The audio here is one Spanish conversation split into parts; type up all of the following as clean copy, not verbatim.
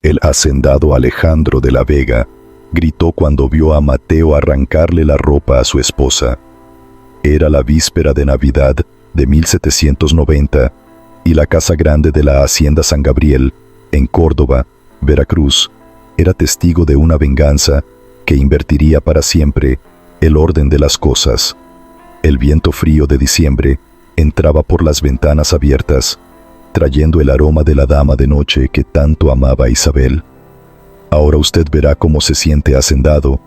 El hacendado Alejandro de la Vega gritó cuando vio a Mateo arrancarle la ropa a su esposa. Era la víspera de Navidad de 1790 y la casa grande de la Hacienda San Gabriel, en Córdoba, Veracruz, era testigo de una venganza que invertiría para siempre el orden de las cosas. El viento frío de diciembre entraba por las ventanas abiertas, trayendo el aroma de la dama de noche que tanto amaba a Isabel. «Ahora usted verá cómo se siente hacendado»,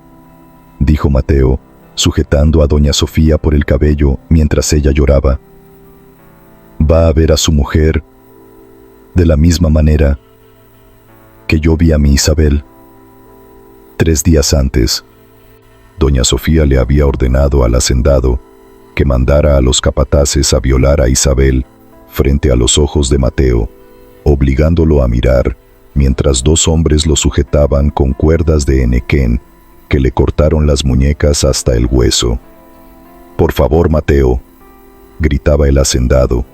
dijo Mateo, sujetando a doña Sofía por el cabello mientras ella lloraba. «Va a ver a su mujer de la misma manera que yo vi a mi Isabel». 3 días antes, doña Sofía le había ordenado al hacendado que mandara a los capataces a violar a Isabel frente a los ojos de Mateo, obligándolo a mirar mientras 2 hombres lo sujetaban con cuerdas de henequén que le cortaron las muñecas hasta el hueso. «Por favor, Mateo», gritaba el hacendado,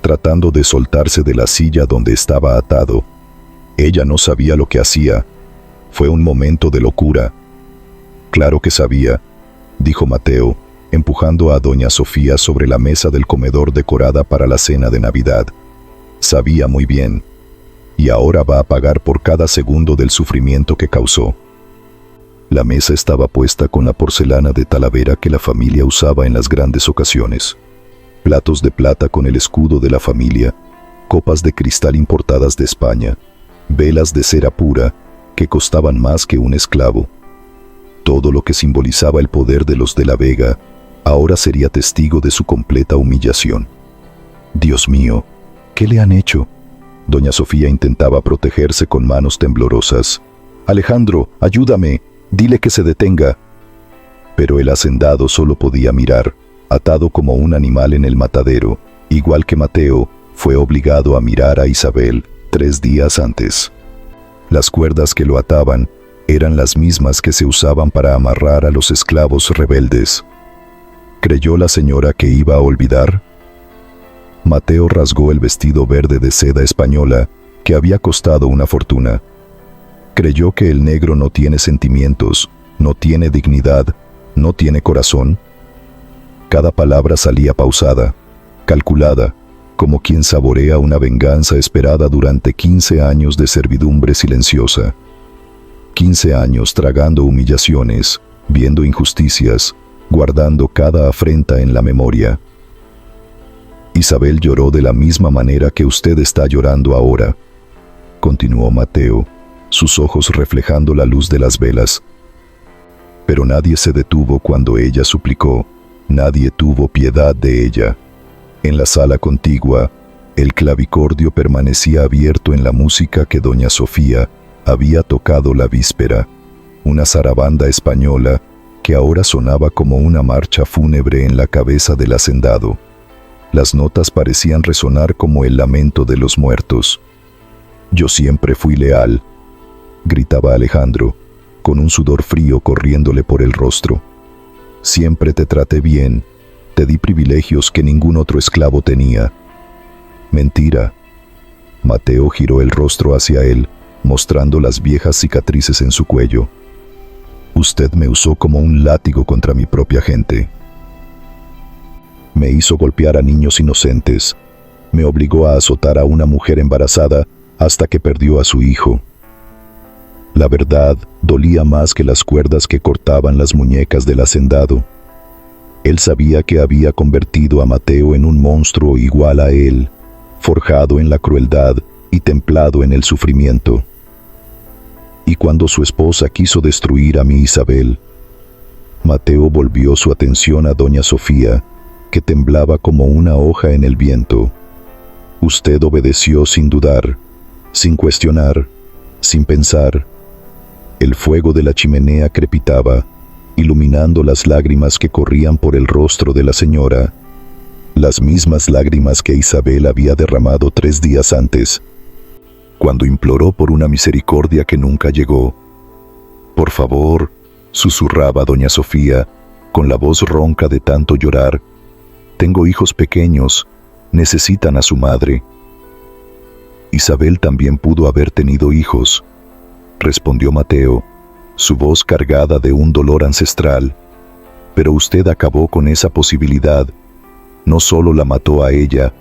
tratando de soltarse de la silla donde estaba atado. Ella no sabía lo que hacía. Fue un momento de locura. «Claro que sabía», dijo Mateo, empujando a doña Sofía sobre la mesa del comedor decorada para la cena de Navidad. «Sabía muy bien. Y ahora va a pagar por cada segundo del sufrimiento que causó». La mesa estaba puesta con la porcelana de Talavera que la familia usaba en las grandes ocasiones. Platos de plata con el escudo de la familia, copas de cristal importadas de España, velas de cera pura que costaban más que un esclavo. Todo lo que simbolizaba el poder de los de la Vega ahora sería testigo de su completa humillación. «Dios mío, ¿qué le han hecho?». Doña Sofía intentaba protegerse con manos temblorosas. «Alejandro, ayúdame, dile que se detenga». Pero el hacendado solo podía mirar, atado como un animal en el matadero. Igual que Mateo, fue obligado a mirar a Isabel 3 días antes. Las cuerdas que lo ataban eran las mismas que se usaban para amarrar a los esclavos rebeldes. ¿Creyó la señora que iba a olvidar? Mateo rasgó el vestido verde de seda española que había costado una fortuna. ¿Creyó que el negro no tiene sentimientos, no tiene dignidad, no tiene corazón? Cada palabra salía pausada, calculada, como quien saborea una venganza esperada durante 15 años de servidumbre silenciosa. 15 años tragando humillaciones, viendo injusticias, guardando cada afrenta en la memoria. «Isabel lloró de la misma manera que usted está llorando ahora», continuó Mateo, sus ojos reflejando la luz de las velas. «Pero nadie se detuvo cuando ella suplicó, nadie tuvo piedad de ella. En la sala contigua, el clavicordio permanecía abierto en la música que doña Sofía había tocado la víspera, una zarabanda española que ahora sonaba como una marcha fúnebre en la cabeza del hacendado. Las notas parecían resonar como el lamento de los muertos. «Yo siempre fui leal», gritaba Alejandro, con un sudor frío corriéndole por el rostro. «Siempre te traté bien, te di privilegios que ningún otro esclavo tenía». «Mentira». Mateo giró el rostro hacia él, mostrando las viejas cicatrices en su cuello. «Usted me usó como un látigo contra mi propia gente. Me hizo golpear a niños inocentes. Me obligó a azotar a una mujer embarazada hasta que perdió a su hijo. La verdad dolía más que las cuerdas que cortaban las muñecas del hacendado. Él sabía que había convertido a Mateo en un monstruo igual a él, forjado en la crueldad y templado en el sufrimiento. Y cuando su esposa quiso destruir a mi Isabel, Mateo volvió su atención a doña Sofía, que temblaba como una hoja en el viento. Usted obedeció sin dudar, sin cuestionar, sin pensar. El fuego de la chimenea crepitaba, iluminando las lágrimas que corrían por el rostro de la señora, las mismas lágrimas que Isabel había derramado 3 días antes, cuando imploró por una misericordia que nunca llegó. «Por favor», susurraba doña Sofía, con la voz ronca de tanto llorar, «tengo hijos pequeños, necesitan a su madre». Isabel también pudo haber tenido hijos, respondió Mateo, su voz cargada de un dolor ancestral. Pero usted acabó con esa posibilidad. No solo la mató a ella,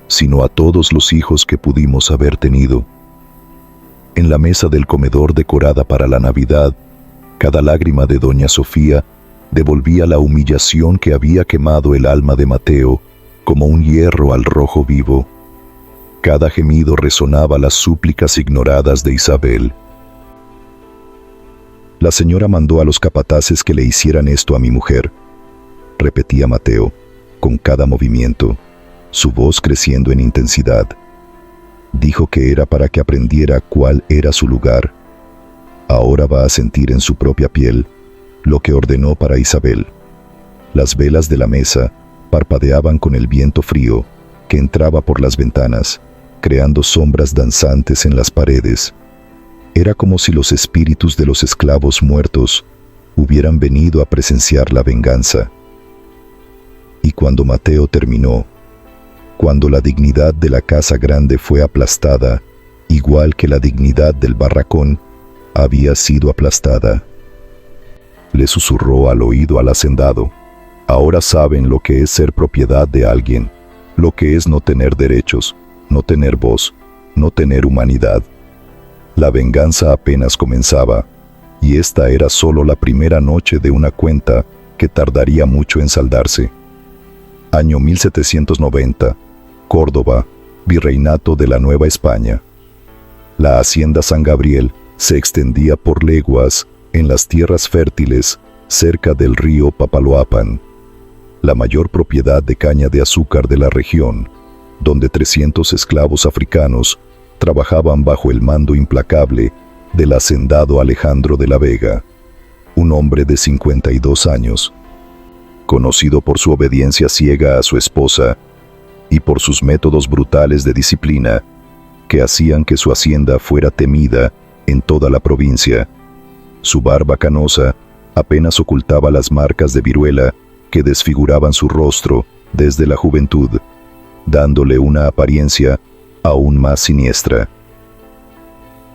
sino a todos los hijos que pudimos haber tenido. En la mesa del comedor decorada para la Navidad, cada lágrima de doña Sofía devolvía la humillación que había quemado el alma de Mateo como un hierro al rojo vivo. Cada gemido resonaba las súplicas ignoradas de Isabel. La señora mandó a los capataces que le hicieran esto a mi mujer, repetía Mateo, con cada movimiento, su voz creciendo en intensidad. Dijo que era para que aprendiera cuál era su lugar. Ahora va a sentir en su propia piel lo que ordenó para Isabel. Las velas de la mesa parpadeaban con el viento frío que entraba por las ventanas, creando sombras danzantes en las paredes. Era como si los espíritus de los esclavos muertos hubieran venido a presenciar la venganza. Y cuando Mateo terminó, cuando la dignidad de la casa grande fue aplastada, igual que la dignidad del barracón había sido aplastada, le susurró al oído al hacendado: ahora saben lo que es ser propiedad de alguien, lo que es no tener derechos, no tener voz, no tener humanidad. La venganza apenas comenzaba, y esta era solo la primera noche de una cuenta que tardaría mucho en saldarse. Año 1790, Córdoba, Virreinato de la Nueva España. La hacienda San Gabriel se extendía por leguas en las tierras fértiles cerca del río Papaloapan, la mayor propiedad de caña de azúcar de la región, donde 300 esclavos africanos trabajaban bajo el mando implacable del hacendado Alejandro de la Vega, un hombre de 52 años, conocido por su obediencia ciega a su esposa y por sus métodos brutales de disciplina que hacían que su hacienda fuera temida en toda la provincia. Su barba canosa apenas ocultaba las marcas de viruela que desfiguraban su rostro desde la juventud, dándole una apariencia aún más siniestra.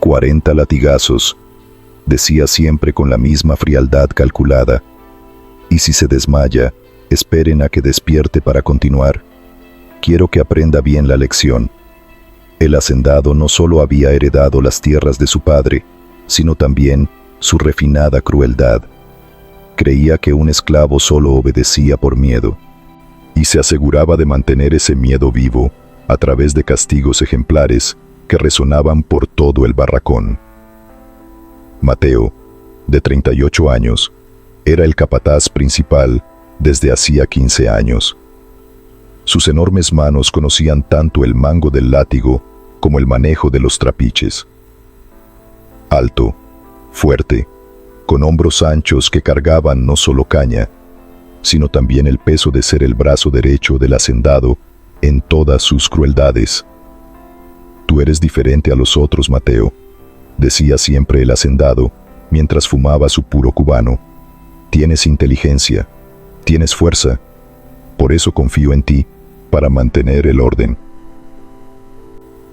40 latigazos, decía siempre con la misma frialdad calculada. Y si se desmaya, esperen a que despierte para continuar. Quiero que aprenda bien la lección. El hacendado no solo había heredado las tierras de su padre, sino también su refinada crueldad. Creía que un esclavo solo obedecía por miedo, y se aseguraba de mantener ese miedo vivo a través de castigos ejemplares que resonaban por todo el barracón. Mateo, de 38 años, era el capataz principal desde hacía 15 años. Sus enormes manos conocían tanto el mango del látigo como el manejo de los trapiches. Alto, fuerte, con hombros anchos que cargaban no solo caña, sino también el peso de ser el brazo derecho del hacendado en todas sus crueldades. Tú eres diferente a los otros, Mateo, decía siempre el hacendado mientras fumaba su puro cubano. Tienes inteligencia, tienes fuerza, por eso confío en ti para mantener el orden.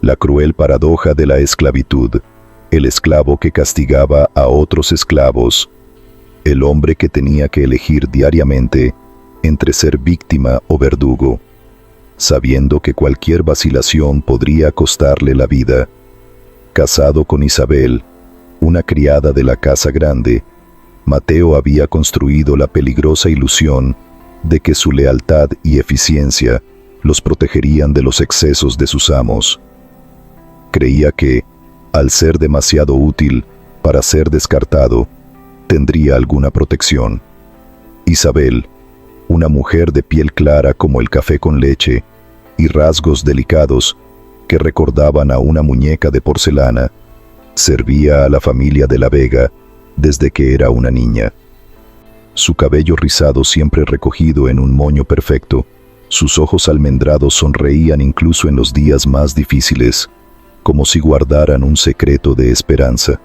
La cruel paradoja de la esclavitud, el esclavo que castigaba a otros esclavos, el hombre que tenía que elegir diariamente entre ser víctima o verdugo, sabiendo que cualquier vacilación podría costarle la vida. Casado con Isabel, una criada de la casa grande, Mateo había construido la peligrosa ilusión de que su lealtad y eficiencia los protegerían de los excesos de sus amos. Creía que, al ser demasiado útil para ser descartado, tendría alguna protección. Isabel, una mujer de piel clara como el café con leche y rasgos delicados que recordaban a una muñeca de porcelana, servía a la familia de la Vega desde que era una niña. Su cabello rizado siempre recogido en un moño perfecto, sus ojos almendrados sonreían incluso en los días más difíciles, como si guardaran un secreto de esperanza.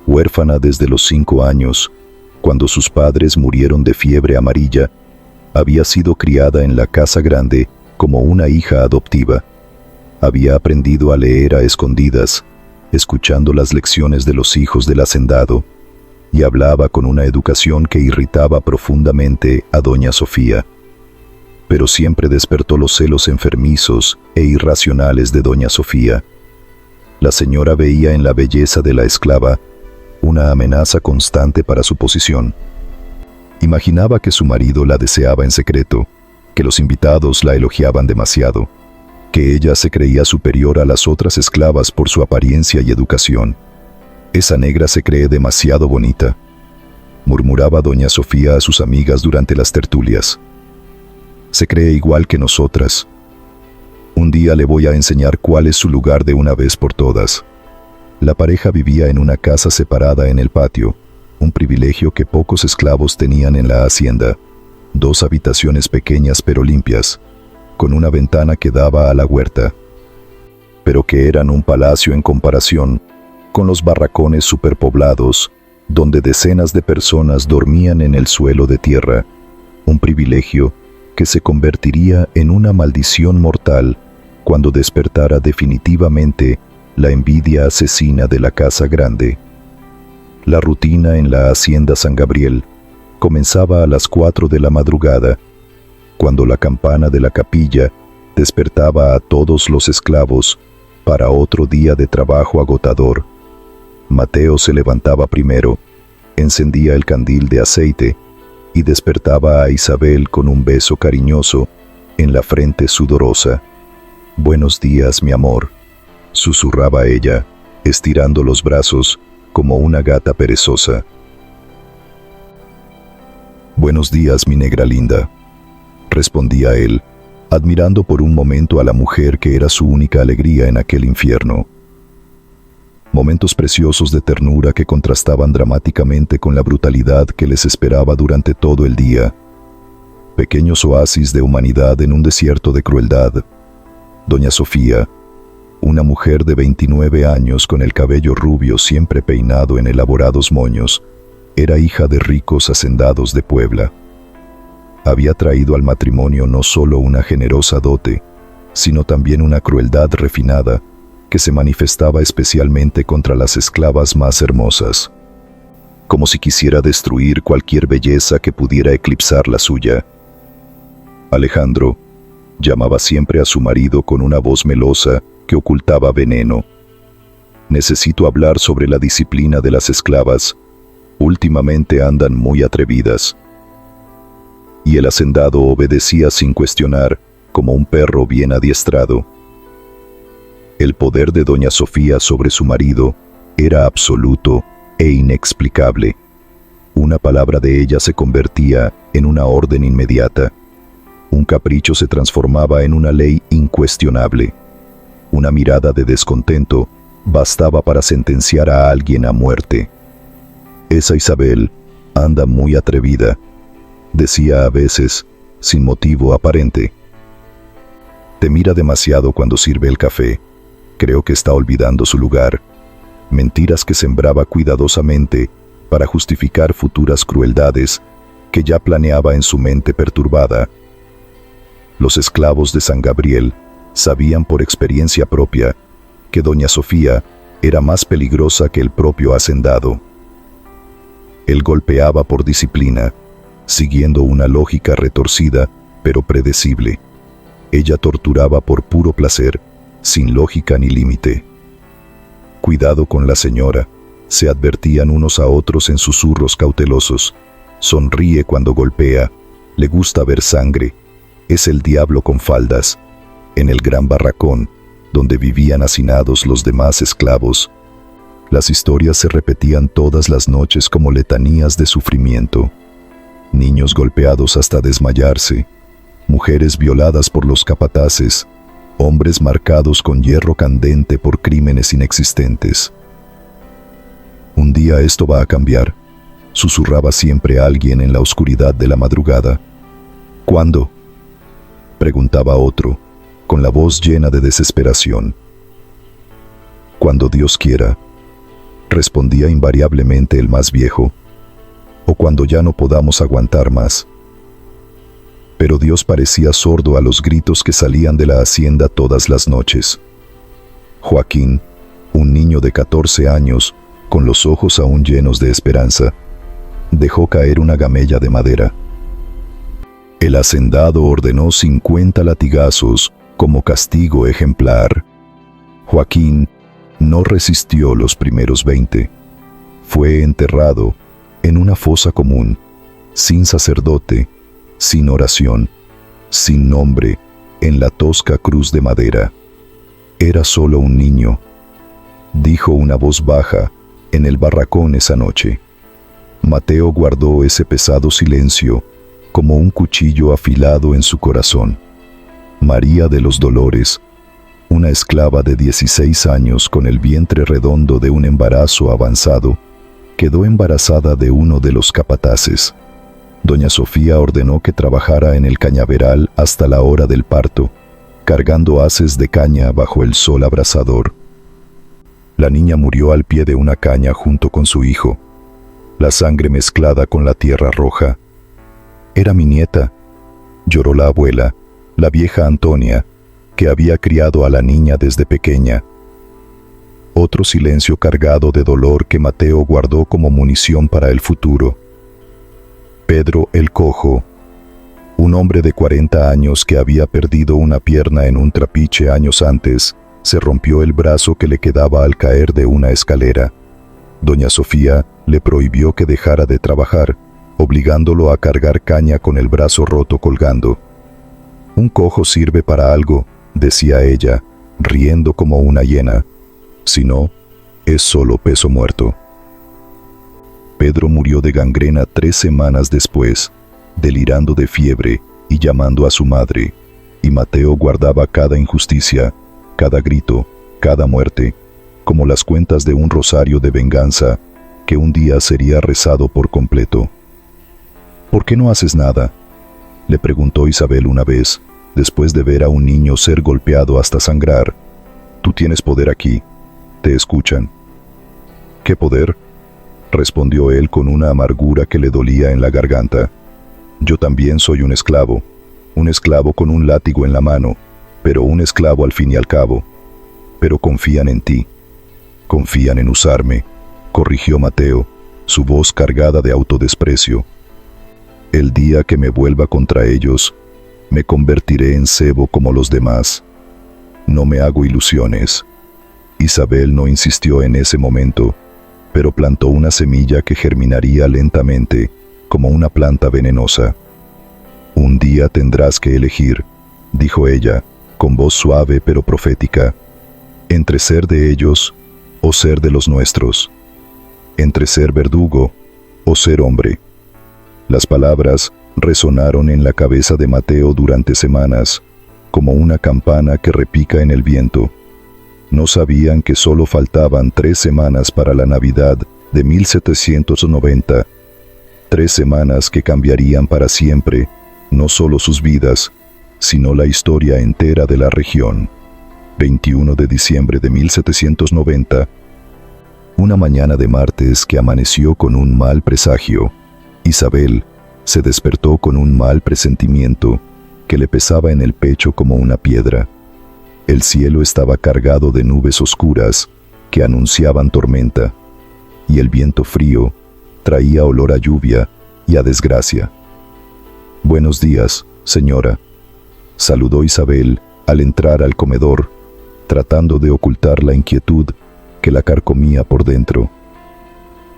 Huérfana desde los 5 años, cuando sus padres murieron de fiebre amarilla, había sido criada en la casa grande como una hija adoptiva. Había aprendido a leer a escondidas, escuchando las lecciones de los hijos del hacendado, y hablaba con una educación que irritaba profundamente a doña Sofía. Pero siempre despertó los celos enfermizos e irracionales de doña Sofía. La señora veía en la belleza de la esclava una amenaza constante para su posición. Imaginaba que su marido la deseaba en secreto, que los invitados la elogiaban demasiado, que ella se creía superior a las otras esclavas por su apariencia y educación. «Esa negra se cree demasiado bonita», murmuraba doña Sofía a sus amigas durante las tertulias. «Se cree igual que nosotras. Un día le voy a enseñar cuál es su lugar de una vez por todas». La pareja vivía en una casa separada en el patio, un privilegio que pocos esclavos tenían en la hacienda. 2 habitaciones pequeñas pero limpias, con una ventana que daba a la huerta, pero que eran un palacio en comparación con los barracones superpoblados, donde decenas de personas dormían en el suelo de tierra, un privilegio que se convertiría en una maldición mortal cuando despertara definitivamente la envidia asesina de la casa grande. La rutina en la hacienda San Gabriel comenzaba a las 4 de la madrugada, cuando la campana de la capilla despertaba a todos los esclavos para otro día de trabajo agotador. Mateo se levantaba primero, encendía el candil de aceite y despertaba a Isabel con un beso cariñoso en la frente sudorosa. «Buenos días, mi amor», susurraba ella, estirando los brazos como una gata perezosa. «Buenos días, mi negra linda», respondía él, admirando por un momento a la mujer que era su única alegría en aquel infierno. Momentos preciosos de ternura que contrastaban dramáticamente con la brutalidad que les esperaba durante todo el día. Pequeños oasis de humanidad en un desierto de crueldad. Doña Sofía, una mujer de 29 años con el cabello rubio siempre peinado en elaborados moños, era hija de ricos hacendados de Puebla. Había traído al matrimonio no solo una generosa dote, sino también una crueldad refinada que se manifestaba especialmente contra las esclavas más hermosas, como si quisiera destruir cualquier belleza que pudiera eclipsar la suya. Alejandro llamaba siempre a su marido con una voz melosa que ocultaba veneno. «Necesito hablar sobre la disciplina de las esclavas. Últimamente andan muy atrevidas». Y el hacendado obedecía sin cuestionar, como un perro bien adiestrado. El poder de doña Sofía sobre su marido era absoluto e inexplicable. Una palabra de ella se convertía en una orden inmediata. Un capricho se transformaba en una ley incuestionable. Una mirada de descontento bastaba para sentenciar a alguien a muerte. «Esa Isabel anda muy atrevida», decía a veces, sin motivo aparente. «Te mira demasiado cuando sirve el café. Creo que está olvidando su lugar». Mentiras que sembraba cuidadosamente para justificar futuras crueldades que ya planeaba en su mente perturbada. Los esclavos de San Gabriel sabían por experiencia propia que doña Sofía era más peligrosa que el propio hacendado. Él golpeaba por disciplina, siguiendo una lógica retorcida pero predecible. Ella torturaba por puro placer, sin lógica ni límite. «Cuidado con la señora», se advertían unos a otros en susurros cautelosos. «Sonríe cuando golpea, le gusta ver sangre, es el diablo con faldas». En el gran barracón, donde vivían hacinados los demás esclavos, las historias se repetían todas las noches como letanías de sufrimiento. Niños golpeados hasta desmayarse, mujeres violadas por los capataces, hombres marcados con hierro candente por crímenes inexistentes. «Un día esto va a cambiar», susurraba siempre alguien en la oscuridad de la madrugada. «¿Cuándo?», preguntaba otro, con la voz llena de desesperación. «Cuando Dios quiera», respondía invariablemente el más viejo, «o cuando ya no podamos aguantar más». Pero Dios parecía sordo a los gritos que salían de la hacienda todas las noches. Joaquín, un niño de 14 años, con los ojos aún llenos de esperanza, dejó caer una gamella de madera. El hacendado ordenó 50 latigazos como castigo ejemplar. Joaquín no resistió los primeros 20. Fue enterrado en una fosa común, sin sacerdote, sin oración, sin nombre, en la tosca cruz de madera. Era solo un niño, dijo una voz baja en el barracón esa noche. Mateo guardó ese pesado silencio como un cuchillo afilado en su corazón. María de los Dolores, una esclava de 16 años con el vientre redondo de un embarazo avanzado, quedó embarazada de uno de los capataces. Doña Sofía ordenó que trabajara en el cañaveral hasta la hora del parto, cargando haces de caña bajo el sol abrasador. La niña murió al pie de una caña junto con su hijo, la sangre mezclada con la tierra roja. Era mi nieta, lloró la abuela, la vieja Antonia, que había criado a la niña desde pequeña. Otro silencio cargado de dolor que Mateo guardó como munición para el futuro. Pedro el Cojo, un hombre de 40 años que había perdido una pierna en un trapiche años antes, se rompió el brazo que le quedaba al caer de una escalera. Doña Sofía le prohibió que dejara de trabajar, obligándolo a cargar caña con el brazo roto colgando. Un cojo sirve para algo, decía ella, riendo como una hiena. Si no, es solo peso muerto. Pedro murió de gangrena 3 semanas después, delirando de fiebre y llamando a su madre, y Mateo guardaba cada injusticia, cada grito, cada muerte, como las cuentas de un rosario de venganza que un día sería rezado por completo. ¿Por qué no haces nada?, le preguntó Isabel una vez, después de ver a un niño ser golpeado hasta sangrar. Tú tienes poder aquí, te escuchan. ¿Qué poder?, respondió él con una amargura que le dolía en la garganta. Yo también soy un esclavo con un látigo en la mano, pero un esclavo al fin y al cabo. Pero confían en ti, confían en usarme, corrigió Mateo, su voz cargada de autodesprecio. El día que me vuelva contra ellos, me convertiré en cebo como los demás. No me hago ilusiones. Isabel no insistió en ese momento, pero plantó una semilla que germinaría lentamente, como una planta venenosa. Un día tendrás que elegir, dijo ella, con voz suave pero profética, entre ser de ellos o ser de los nuestros, entre ser verdugo o ser hombre. Las palabras resonaron en la cabeza de Mateo durante semanas, como una campana que repica en el viento. No sabían que solo faltaban 3 semanas para la Navidad de 1790, 3 semanas que cambiarían para siempre, no solo sus vidas, sino la historia entera de la región. 21 de diciembre de 1790, una mañana de martes que amaneció con un mal presagio, Isabel se despertó con un mal presentimiento que le pesaba en el pecho como una piedra. El cielo estaba cargado de nubes oscuras que anunciaban tormenta, y el viento frío traía olor a lluvia y a desgracia. «Buenos días, señora», saludó Isabel al entrar al comedor, tratando de ocultar la inquietud que la carcomía por dentro.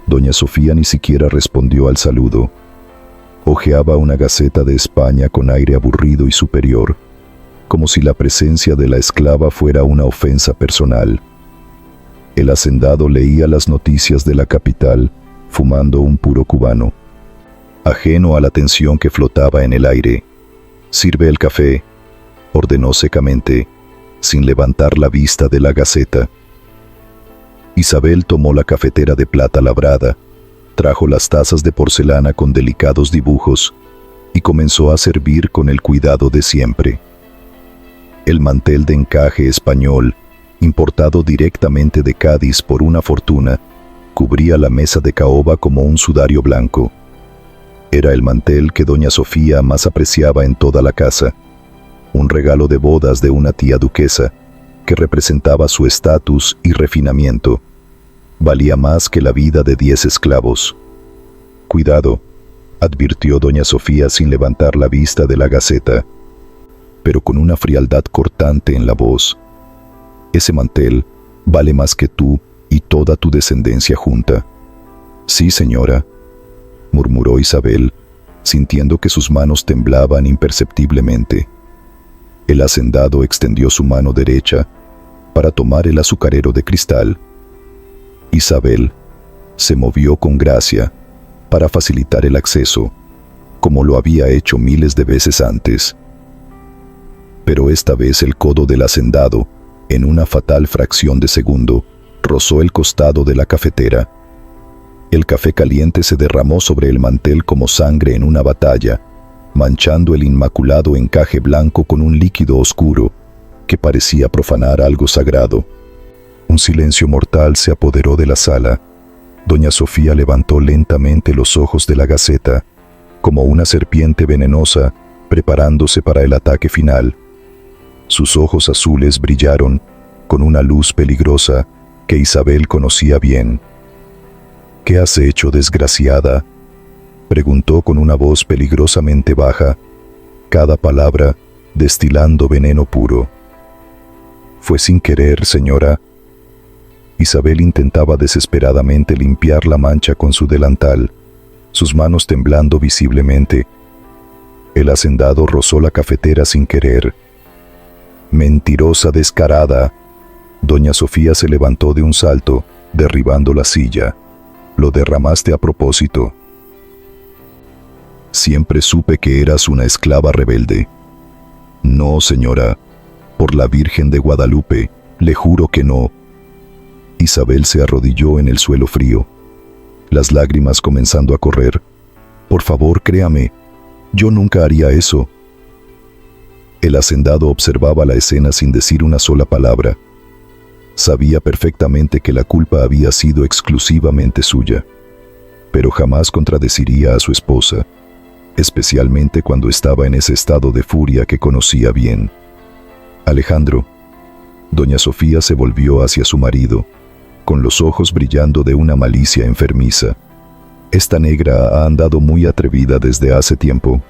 Doña Sofía ni siquiera respondió al saludo. Hojeaba una gaceta de España con aire aburrido y superior, como si la presencia de la esclava fuera una ofensa personal. El hacendado leía las noticias de la capital, fumando un puro cubano, ajeno a la tensión que flotaba en el aire. «Sirve el café», ordenó secamente, sin levantar la vista de la gaceta. Isabel tomó la cafetera de plata labrada, trajo las tazas de porcelana con delicados dibujos y comenzó a servir con el cuidado de siempre. El mantel de encaje español, importado directamente de Cádiz por una fortuna, cubría la mesa de caoba como un sudario blanco. Era el mantel que doña Sofía más apreciaba en toda la casa, un regalo de bodas de una tía duquesa, que representaba su estatus y refinamiento. Valía más que la vida de 10 esclavos. «Cuidado», advirtió doña Sofía sin levantar la vista de la gaceta, pero con una frialdad cortante en la voz. «Ese mantel vale más que tú y toda tu descendencia junta». «Sí, señora», murmuró Isabel, sintiendo que sus manos temblaban imperceptiblemente. El hacendado extendió su mano derecha para tomar el azucarero de cristal. Isabel se movió con gracia para facilitar el acceso, como lo había hecho miles de veces antes. Pero esta vez el codo del hacendado, en una fatal fracción de segundo, rozó el costado de la cafetera. El café caliente se derramó sobre el mantel como sangre en una batalla, manchando el inmaculado encaje blanco con un líquido oscuro que parecía profanar algo sagrado. Un silencio mortal se apoderó de la sala. Doña Sofía levantó lentamente los ojos de la gaceta, como una serpiente venenosa preparándose para el ataque final. Sus ojos azules brillaron con una luz peligrosa que Isabel conocía bien. «¿Qué has hecho, desgraciada?», preguntó con una voz peligrosamente baja, cada palabra destilando veneno puro. «Fue sin querer, señora». Isabel intentaba desesperadamente limpiar la mancha con su delantal, sus manos temblando visiblemente. El hacendado rozó la cafetera sin querer. «Mentirosa descarada». Doña Sofía se levantó de un salto, derribando la silla. «Lo derramaste a propósito». «Siempre supe que eras una esclava rebelde». «No, señora, por la Virgen de Guadalupe, le juro que no». Isabel se arrodilló en el suelo frío, las lágrimas comenzando a correr. «Por favor, créame, yo nunca haría eso». El hacendado observaba la escena sin decir una sola palabra. Sabía perfectamente que la culpa había sido exclusivamente suya, pero jamás contradeciría a su esposa, especialmente cuando estaba en ese estado de furia que conocía bien. «Alejandro». Doña Sofía se volvió hacia su marido, con los ojos brillando de una malicia enfermiza. «Esta negra ha andado muy atrevida desde hace tiempo.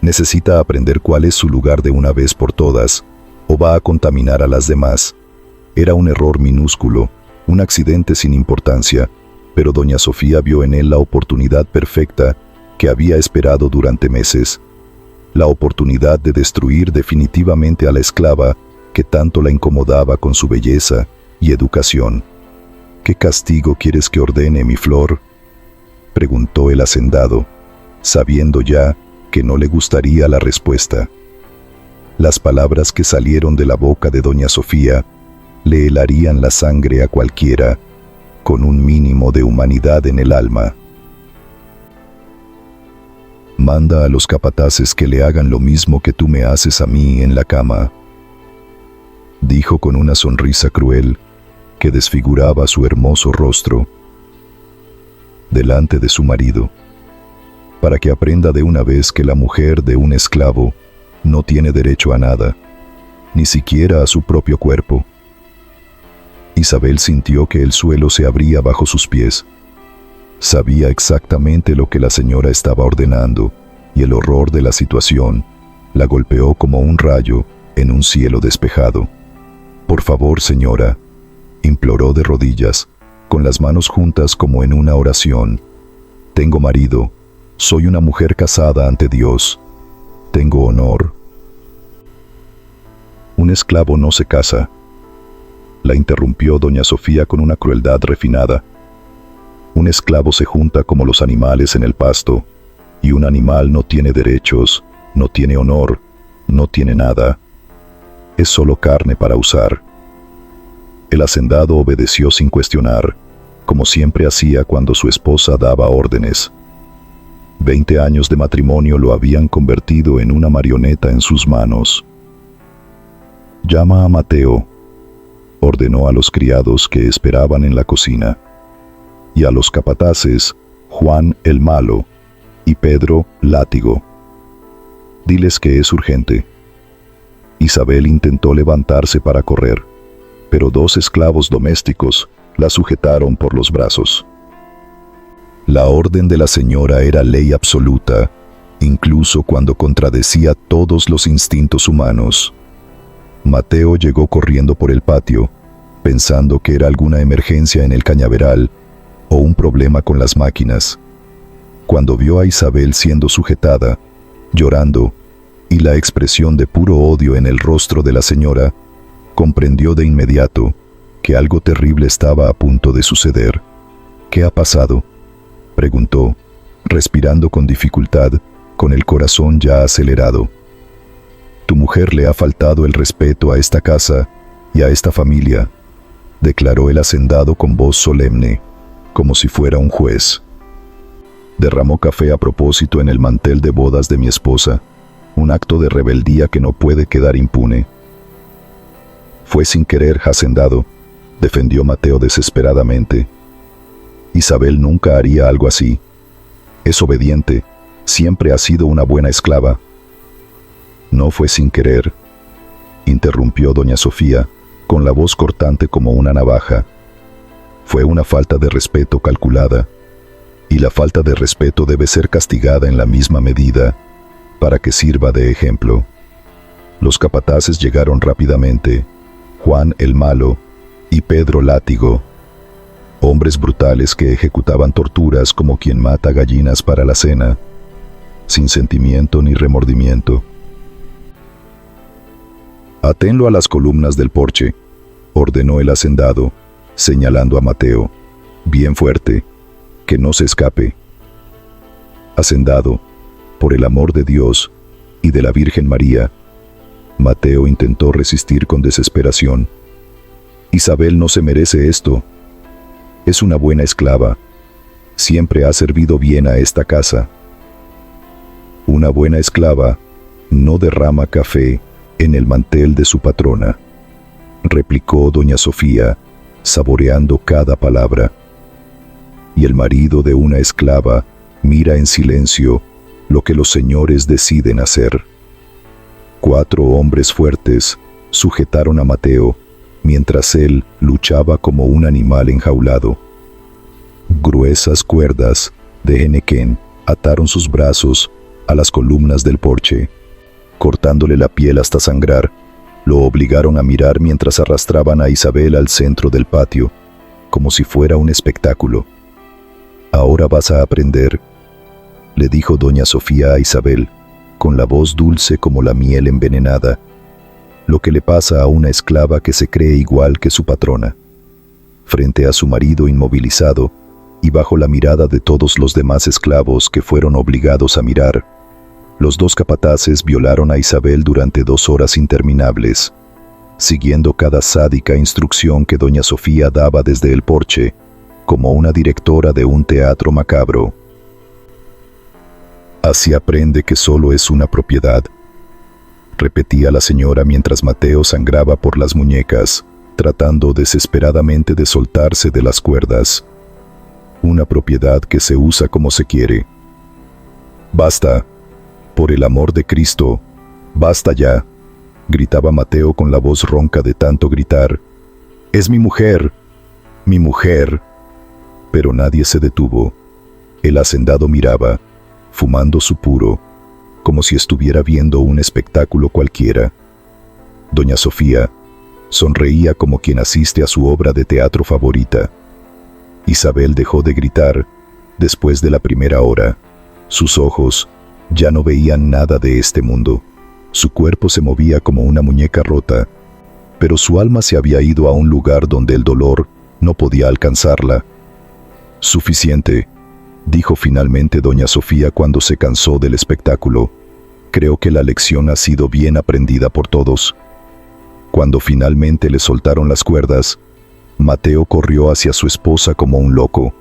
Necesita aprender cuál es su lugar de una vez por todas, o va a contaminar a las demás». Era un error minúsculo, un accidente sin importancia, pero doña Sofía vio en él la oportunidad perfecta que había esperado durante meses. La oportunidad de destruir definitivamente a la esclava que tanto la incomodaba con su belleza y educación. «¿Qué castigo quieres que ordene, mi flor?», preguntó el hacendado, sabiendo ya que no le gustaría la respuesta. Las palabras que salieron de la boca de doña Sofía le helarían la sangre a cualquiera con un mínimo de humanidad en el alma. «Manda a los capataces que le hagan lo mismo que tú me haces a mí en la cama», dijo con una sonrisa cruel que desfiguraba su hermoso rostro, delante de su marido, para que aprenda de una vez que la mujer de un esclavo no tiene derecho a nada, ni siquiera a su propio cuerpo. Isabel sintió que el suelo se abría bajo sus pies. Sabía exactamente lo que la señora estaba ordenando, y el horror de la situación la golpeó como un rayo en un cielo despejado. «Por favor, señora», imploró de rodillas, con las manos juntas como en una oración. «Tengo marido, soy una mujer casada ante Dios, tengo honor». «Un esclavo no se casa», la interrumpió doña Sofía con una crueldad refinada. «Un esclavo se junta como los animales en el pasto, y un animal no tiene derechos, no tiene honor, no tiene nada. Es solo carne para usar». El hacendado obedeció sin cuestionar, como siempre hacía cuando su esposa daba órdenes. 20 años de matrimonio lo habían convertido en una marioneta en sus manos. «Llama a Mateo», ordenó a los criados que esperaban en la cocina, y a los capataces, Juan el Malo y Pedro Látigo. «Diles que es urgente». Isabel intentó levantarse para correr, pero 2 esclavos domésticos la sujetaron por los brazos. La orden de la señora era ley absoluta, incluso cuando contradecía todos los instintos humanos. Mateo llegó corriendo por el patio, pensando que era alguna emergencia en el cañaveral o un problema con las máquinas. Cuando vio a Isabel siendo sujetada, llorando, y la expresión de puro odio en el rostro de la señora, comprendió de inmediato que algo terrible estaba a punto de suceder. «¿Qué ha pasado?», preguntó, respirando con dificultad, con el corazón ya acelerado. «Tu mujer le ha faltado el respeto a esta casa y a esta familia», declaró el hacendado con voz solemne, como si fuera un juez. «Derramó café a propósito en el mantel de bodas de mi esposa, un acto de rebeldía que no puede quedar impune». «Fue sin querer, hacendado», defendió Mateo desesperadamente. «Isabel nunca haría algo así. Es obediente, siempre ha sido una buena esclava». «No fue sin querer», interrumpió doña Sofía, con la voz cortante como una navaja. «Fue una falta de respeto calculada, y la falta de respeto debe ser castigada en la misma medida, para que sirva de ejemplo». Los capataces llegaron rápidamente, Juan el Malo y Pedro Látigo, hombres brutales que ejecutaban torturas como quien mata gallinas para la cena, sin sentimiento ni remordimiento. «Atenlo a las columnas del porche», ordenó el hacendado, señalando a Mateo. «Bien fuerte, que no se escape». «Hacendado, por el amor de Dios y de la Virgen María», Mateo intentó resistir con desesperación. «Isabel no se merece esto. Es una buena esclava. Siempre ha servido bien a esta casa». «Una buena esclava no derrama café en el mantel de su patrona», replicó doña Sofía, saboreando cada palabra. «Y el marido de una esclava mira en silencio lo que los señores deciden hacer». 4 hombres fuertes sujetaron a Mateo, mientras él luchaba como un animal enjaulado. Gruesas cuerdas de henequén ataron sus brazos a las columnas del porche. Cortándole la piel hasta sangrar, lo obligaron a mirar mientras arrastraban a Isabel al centro del patio, como si fuera un espectáculo. «Ahora vas a aprender», le dijo doña Sofía a Isabel, con la voz dulce como la miel envenenada, «lo que le pasa a una esclava que se cree igual que su patrona». Frente a su marido inmovilizado, y bajo la mirada de todos los demás esclavos que fueron obligados a mirar, los 2 capataces violaron a Isabel durante 2 horas interminables, siguiendo cada sádica instrucción que doña Sofía daba desde el porche, como una directora de un teatro macabro. «Así aprende que solo es una propiedad», repetía la señora mientras Mateo sangraba por las muñecas, tratando desesperadamente de soltarse de las cuerdas. «Una propiedad que se usa como se quiere». «Basta, por el amor de Cristo, basta ya», gritaba Mateo con la voz ronca de tanto gritar. «Es mi mujer, mi mujer». Pero nadie se detuvo. El hacendado miraba, fumando su puro, como si estuviera viendo un espectáculo cualquiera. Doña Sofía sonreía como quien asiste a su obra de teatro favorita. Isabel dejó de gritar después de la primera hora. Sus ojos ya no veían nada de este mundo. Su cuerpo se movía como una muñeca rota, pero su alma se había ido a un lugar donde el dolor no podía alcanzarla. «Suficiente», dijo finalmente doña Sofía cuando se cansó del espectáculo. «Creo que la lección ha sido bien aprendida por todos». Cuando finalmente le soltaron las cuerdas, Mateo corrió hacia su esposa como un loco.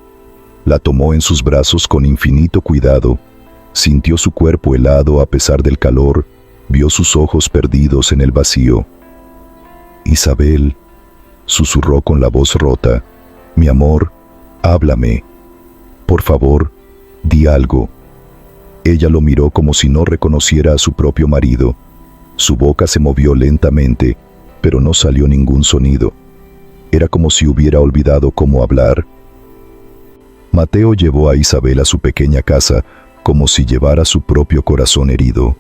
La tomó en sus brazos con infinito cuidado, sintió su cuerpo helado a pesar del calor, vio sus ojos perdidos en el vacío. «Isabel», susurró con la voz rota, «mi amor, háblame. Por favor, di algo». Ella lo miró como si no reconociera a su propio marido. Su boca se movió lentamente, pero no salió ningún sonido. Era como si hubiera olvidado cómo hablar. Mateo llevó a Isabel a su pequeña casa, como si llevara su propio corazón herido.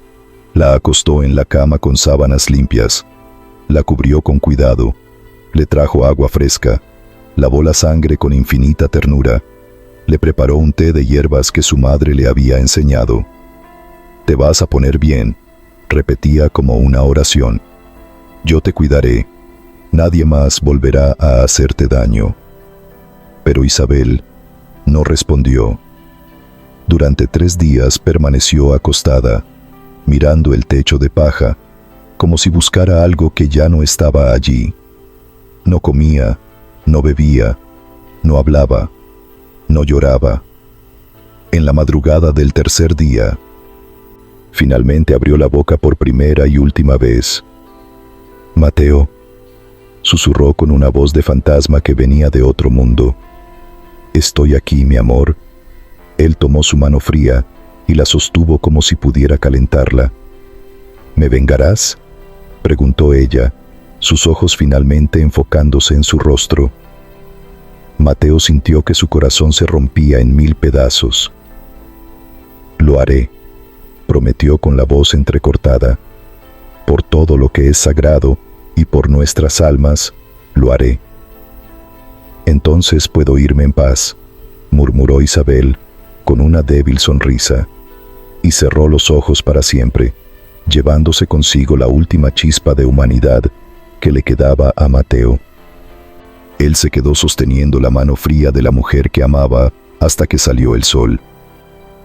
La acostó en la cama con sábanas limpias. La cubrió con cuidado. Le trajo agua fresca. Lavó la sangre con infinita ternura. Le preparó un té de hierbas que su madre le había enseñado. «Te vas a poner bien», repetía como una oración. «Yo te cuidaré. Nadie más volverá a hacerte daño». Pero Isabel no respondió. Durante 3 días permaneció acostada, mirando el techo de paja, como si buscara algo que ya no estaba allí. No comía, no bebía, no hablaba, no lloraba. En la madrugada del 3er día, finalmente abrió la boca por primera y última vez. «Mateo», susurró con una voz de fantasma que venía de otro mundo. «Estoy aquí, mi amor». Él tomó su mano fría y la sostuvo como si pudiera calentarla. «¿Me vengarás?», preguntó ella, sus ojos finalmente enfocándose en su rostro. Mateo sintió que su corazón se rompía en 1000 pedazos. «Lo haré», prometió con la voz entrecortada. «Por todo lo que es sagrado y por nuestras almas, lo haré». «Entonces puedo irme en paz», murmuró Isabel con una débil sonrisa, y cerró los ojos para siempre, llevándose consigo la última chispa de humanidad que le quedaba a Mateo. Él se quedó sosteniendo la mano fría de la mujer que amaba hasta que salió el sol.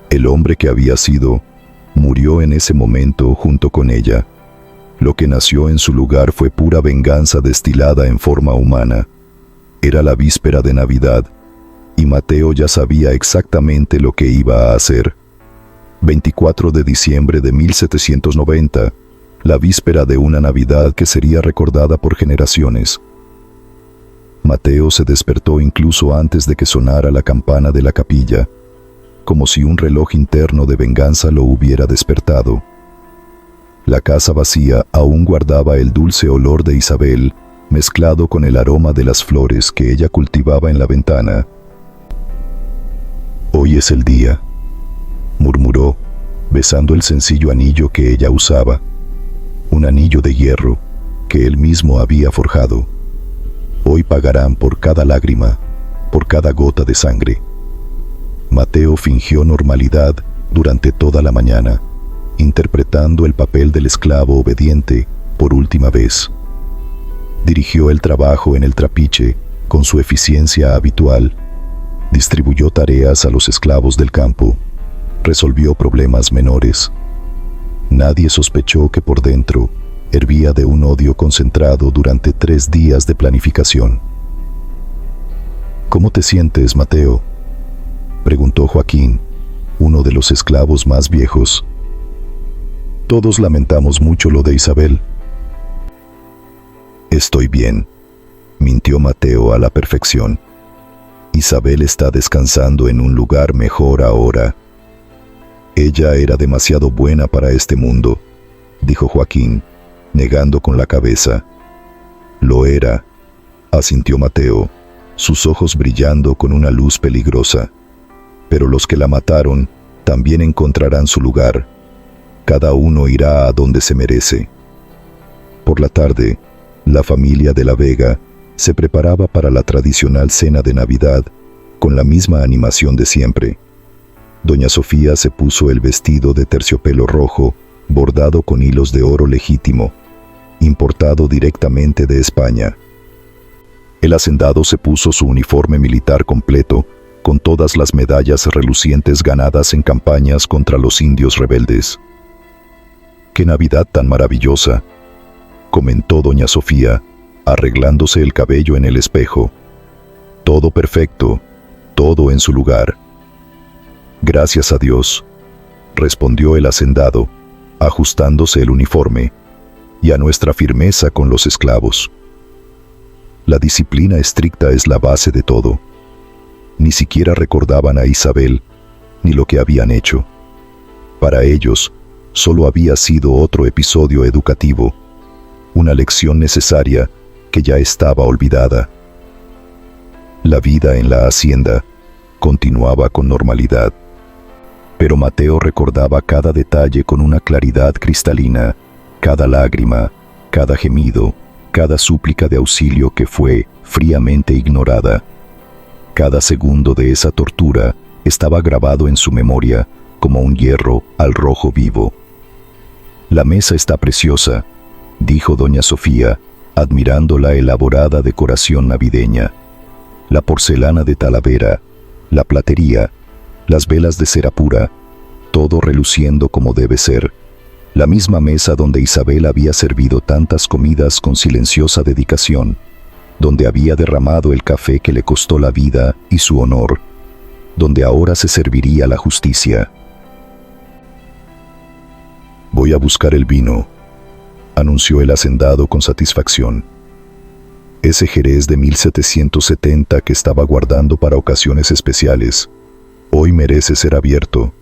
El hombre que había sido, murió en ese momento junto con ella. Lo que nació en su lugar fue pura venganza destilada en forma humana. Era la víspera de Navidad, y Mateo ya sabía exactamente lo que iba a hacer. 24 de diciembre de 1790, la víspera de una Navidad que sería recordada por generaciones. Mateo se despertó incluso antes de que sonara la campana de la capilla, como si un reloj interno de venganza lo hubiera despertado. La casa vacía aún guardaba el dulce olor de Isabel, mezclado con el aroma de las flores que ella cultivaba en la ventana. «Hoy es el día», murmuró, besando el sencillo anillo que ella usaba, un anillo de hierro que él mismo había forjado. «Hoy pagarán por cada lágrima, por cada gota de sangre». Mateo fingió normalidad durante toda la mañana, interpretando el papel del esclavo obediente por última vez. Dirigió el trabajo en el trapiche con su eficiencia habitual. Distribuyó tareas a los esclavos del campo. Resolvió problemas menores. Nadie sospechó que por dentro hervía de un odio concentrado durante 3 días de planificación. «¿Cómo te sientes, Mateo?», preguntó Joaquín, uno de los esclavos más viejos. «Todos lamentamos mucho lo de Isabel». «Estoy bien», mintió Mateo a la perfección. «Isabel está descansando en un lugar mejor ahora». «Ella era demasiado buena para este mundo», dijo Joaquín, negando con la cabeza. «Lo era», asintió Mateo, sus ojos brillando con una luz peligrosa. «Pero los que la mataron también encontrarán su lugar. Cada uno irá a donde se merece». Por la tarde, la familia de la Vega se preparaba para la tradicional cena de Navidad, con la misma animación de siempre. Doña Sofía se puso el vestido de terciopelo rojo, bordado con hilos de oro legítimo, importado directamente de España. El hacendado se puso su uniforme militar completo, con todas las medallas relucientes ganadas en campañas contra los indios rebeldes. «¡Qué Navidad tan maravillosa!», comentó doña Sofía, arreglándose el cabello en el espejo. «Todo perfecto, todo en su lugar». «Gracias a Dios», respondió el hacendado, ajustándose el uniforme, «y a nuestra firmeza con los esclavos». La disciplina estricta es la base de todo. Ni siquiera recordaban a Isabel, ni lo que habían hecho. Para ellos, solo había sido otro episodio educativo, una lección necesaria que ya estaba olvidada. La vida en la hacienda continuaba con normalidad, pero Mateo recordaba cada detalle con una claridad cristalina, cada lágrima, cada gemido, cada súplica de auxilio que fue fríamente ignorada. Cada segundo de esa tortura estaba grabado en su memoria como un hierro al rojo vivo. «La mesa está preciosa», dijo doña Sofía, admirando la elaborada decoración navideña. La porcelana de Talavera, la platería, las velas de cera pura, todo reluciendo como debe ser. La misma mesa donde Isabel había servido tantas comidas con silenciosa dedicación, donde había derramado el café que le costó la vida y su honor, donde ahora se serviría la justicia. «Voy a buscar el vino», anunció el hacendado con satisfacción. Ese Jerez de 1770 que estaba guardando para ocasiones especiales, hoy merece ser abierto.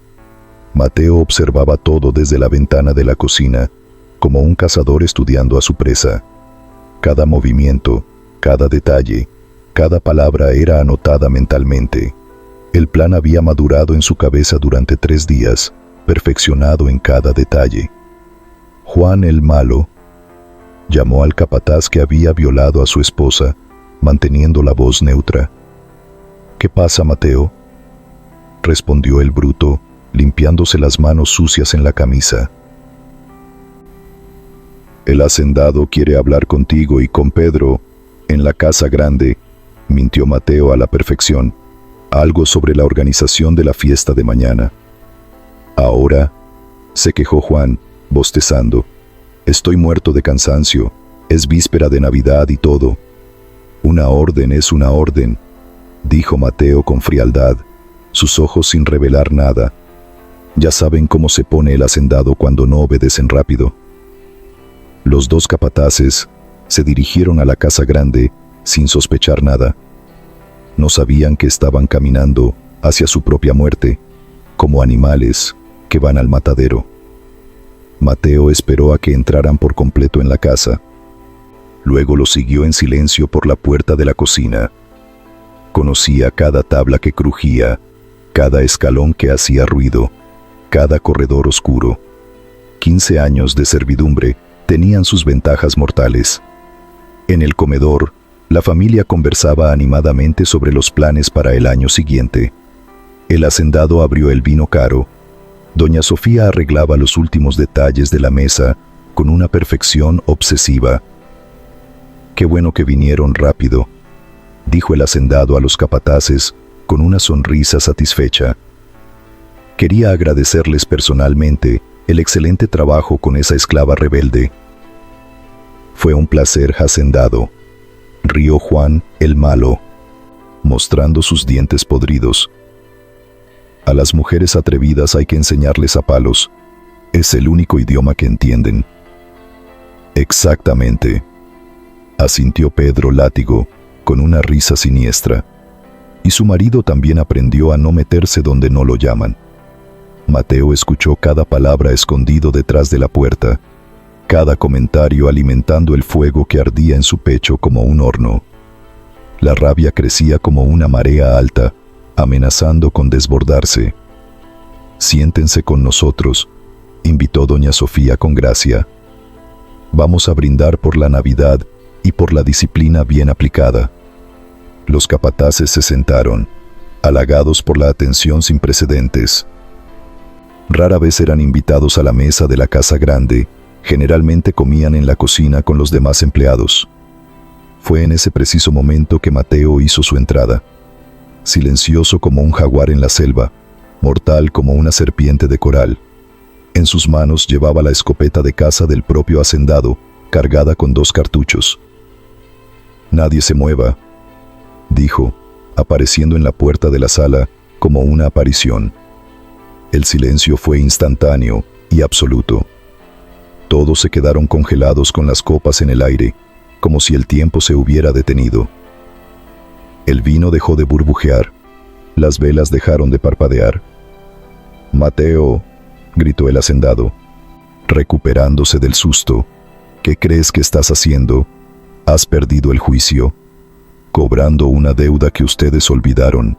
Mateo observaba todo desde la ventana de la cocina, como un cazador estudiando a su presa. Cada movimiento, cada detalle, cada palabra era anotada mentalmente. El plan había madurado en su cabeza durante 3 días, perfeccionado en cada detalle. Juan el Malo llamó al capataz que había violado a su esposa, manteniendo la voz neutra. «¿Qué pasa, Mateo?», respondió el bruto, limpiándose las manos sucias en la camisa. «El hacendado quiere hablar contigo y con Pedro en la casa grande», mintió Mateo a la perfección, «algo sobre la organización de la fiesta de mañana». «Ahora», se quejó Juan, bostezando, «estoy muerto de cansancio, es víspera de Navidad y todo». «Una orden es una orden», dijo Mateo con frialdad, sus ojos sin revelar nada. Ya saben cómo se pone el hacendado cuando no obedecen rápido. Los 2 capataces se dirigieron a la casa grande sin sospechar nada. No sabían que estaban caminando hacia su propia muerte, como animales que van al matadero. Mateo esperó a que entraran por completo en la casa. Luego lo siguió en silencio por la puerta de la cocina. Conocía cada tabla que crujía, cada escalón que hacía ruido, cada corredor oscuro. 15 años de servidumbre tenían sus ventajas mortales. En el comedor, la familia conversaba animadamente sobre los planes para el año siguiente. El hacendado abrió el vino caro. Doña Sofía arreglaba los últimos detalles de la mesa con una perfección obsesiva. «Qué bueno que vinieron rápido», dijo el hacendado a los capataces con una sonrisa satisfecha. «Quería agradecerles personalmente el excelente trabajo con esa esclava rebelde». «Fue un placer, hacendado», rió Juan el Malo, mostrando sus dientes podridos. «A las mujeres atrevidas hay que enseñarles a palos. Es el único idioma que entienden». «Exactamente», asintió Pedro Látigo, con una risa siniestra. «Y su marido también aprendió a no meterse donde no lo llaman». Mateo escuchó cada palabra escondido detrás de la puerta, cada comentario alimentando el fuego que ardía en su pecho como un horno. La rabia crecía como una marea alta, amenazando con desbordarse. «Siéntense con nosotros», invitó doña Sofía con gracia. «Vamos a brindar por la Navidad y por la disciplina bien aplicada». Los capataces se sentaron, halagados por la atención sin precedentes. Rara vez eran invitados a la mesa de la casa grande, generalmente comían en la cocina con los demás empleados. Fue en ese preciso momento que Mateo hizo su entrada. Silencioso como un jaguar en la selva, mortal como una serpiente de coral. En sus manos llevaba la escopeta de caza del propio hacendado, cargada con 2 cartuchos. «Nadie se mueva», dijo, apareciendo en la puerta de la sala como una aparición. El silencio fue instantáneo y absoluto. Todos se quedaron congelados con las copas en el aire, como si el tiempo se hubiera detenido. El vino dejó de burbujear, las velas dejaron de parpadear. «Mateo», gritó el hacendado, recuperándose del susto. ¿Qué crees que estás haciendo? ¿Has perdido el juicio? Cobrando una deuda que ustedes olvidaron,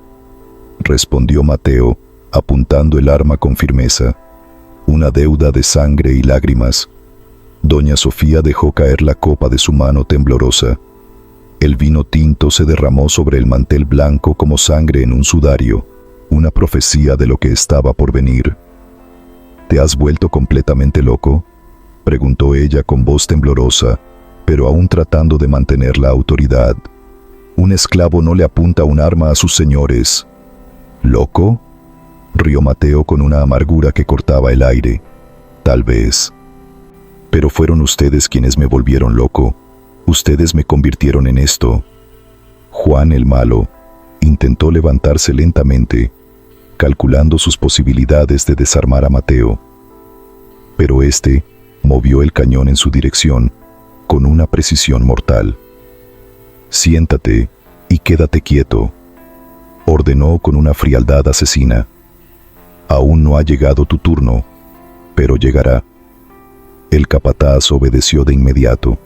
respondió Mateo, apuntando el arma con firmeza. Una deuda de sangre y lágrimas. Doña Sofía dejó caer la copa de su mano temblorosa. El vino tinto se derramó sobre el mantel blanco como sangre en un sudario, una profecía de lo que estaba por venir. ¿Te has vuelto completamente loco?, preguntó ella con voz temblorosa, pero aún tratando de mantener la autoridad. Un esclavo no le apunta un arma a sus señores. ¿Loco?, rió Mateo con una amargura que cortaba el aire. Tal vez. Pero fueron ustedes quienes me volvieron loco. Ustedes me convirtieron en esto. Juan el malo intentó levantarse lentamente, calculando sus posibilidades de desarmar a Mateo. Pero éste movió el cañón en su dirección con una precisión mortal. «Siéntate y quédate quieto», ordenó con una frialdad asesina. «Aún no ha llegado tu turno, pero llegará». El capataz obedeció de inmediato,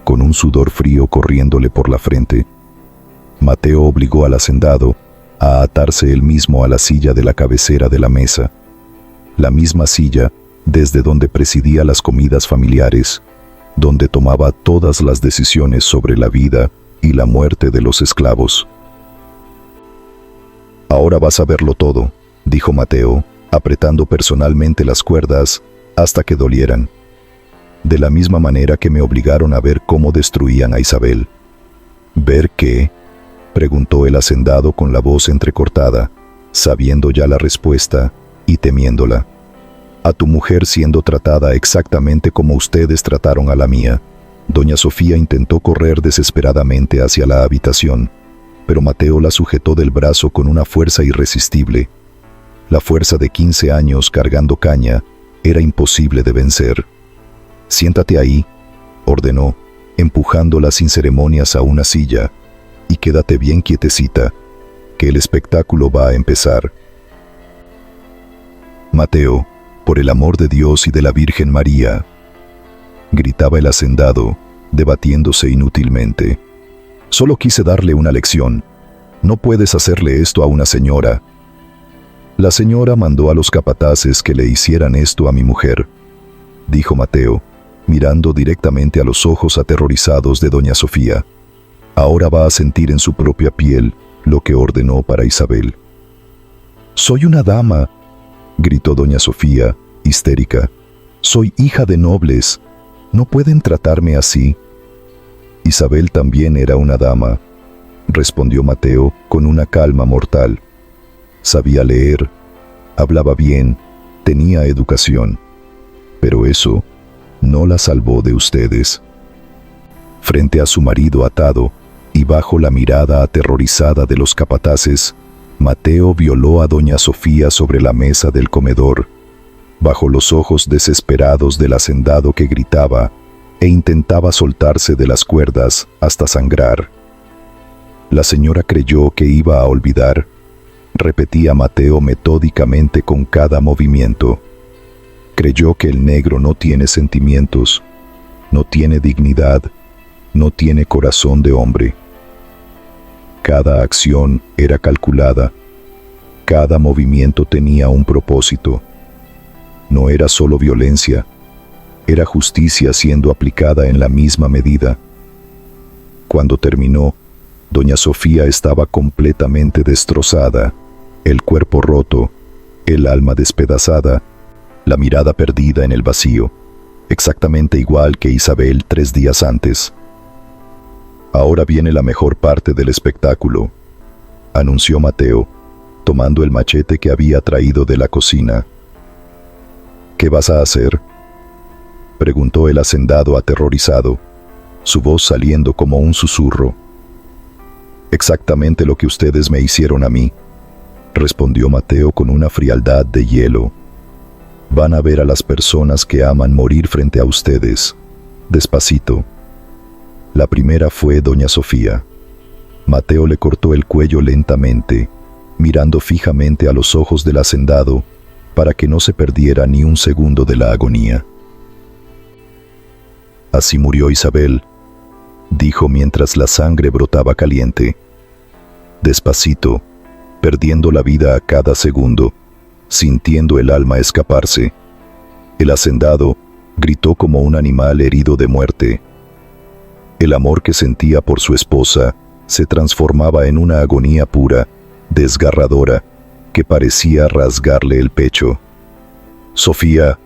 con un sudor frío corriéndole por la frente. Mateo obligó al hacendado a atarse él mismo a la silla de la cabecera de la mesa, la misma silla desde donde presidía las comidas familiares, donde tomaba todas las decisiones sobre la vida y la muerte de los esclavos. «Ahora vas a verlo todo», dijo Mateo, apretando personalmente las cuerdas hasta que dolieran. «De la misma manera que me obligaron a ver cómo destruían a Isabel». «¿Ver qué?», preguntó el hacendado con la voz entrecortada, sabiendo ya la respuesta y temiéndola. «A tu mujer siendo tratada exactamente como ustedes trataron a la mía». Doña Sofía intentó correr desesperadamente hacia la habitación, pero Mateo la sujetó del brazo con una fuerza irresistible. La fuerza de 15 años cargando caña era imposible de vencer. «Siéntate ahí», ordenó, empujándola sin ceremonias a una silla, «y quédate bien quietecita, que el espectáculo va a empezar». «Mateo, por el amor de Dios y de la Virgen María», gritaba el hacendado, debatiéndose inútilmente. «Solo quise darle una lección. No puedes hacerle esto a una señora». «La señora mandó a los capataces que le hicieran esto a mi mujer», dijo Mateo, mirando directamente a los ojos aterrorizados de doña Sofía. «Ahora va a sentir en su propia piel lo que ordenó para Isabel». «Soy una dama», gritó doña Sofía, histérica. «Soy hija de nobles. No pueden tratarme así». «Isabel también era una dama», respondió Mateo con una calma mortal. «Sabía leer, hablaba bien, tenía educación. Pero eso no la salvó de ustedes». Frente a su marido atado y bajo la mirada aterrorizada de los capataces, Mateo violó a doña Sofía sobre la mesa del comedor, bajo los ojos desesperados del hacendado que gritaba e intentaba soltarse de las cuerdas hasta sangrar. «La señora creyó que iba a olvidar», repetía Mateo metódicamente con cada movimiento. «Creyó que el negro no tiene sentimientos, no tiene dignidad, no tiene corazón de hombre». Cada acción era calculada, cada movimiento tenía un propósito. No era solo violencia, era justicia siendo aplicada en la misma medida. Cuando terminó, doña Sofía estaba completamente destrozada, el cuerpo roto, el alma despedazada, la mirada perdida en el vacío, exactamente igual que Isabel 3 días antes. «Ahora viene la mejor parte del espectáculo», anunció Mateo, tomando el machete que había traído de la cocina. «¿Qué vas a hacer?», preguntó el hacendado aterrorizado, su voz saliendo como un susurro. «Exactamente lo que ustedes me hicieron a mí», respondió Mateo con una frialdad de hielo. «Van a ver a las personas que aman morir frente a ustedes, despacito». La primera fue doña Sofía. Mateo le cortó el cuello lentamente, mirando fijamente a los ojos del hacendado para que no se perdiera ni un segundo de la agonía. Así murió Isabel, dijo mientras la sangre brotaba caliente. Despacito, perdiendo la vida a cada segundo, sintiendo el alma escaparse. El hacendado gritó como un animal herido de muerte. El amor que sentía por su esposa se transformaba en una agonía pura, desgarradora, que parecía rasgarle el pecho. Sofía,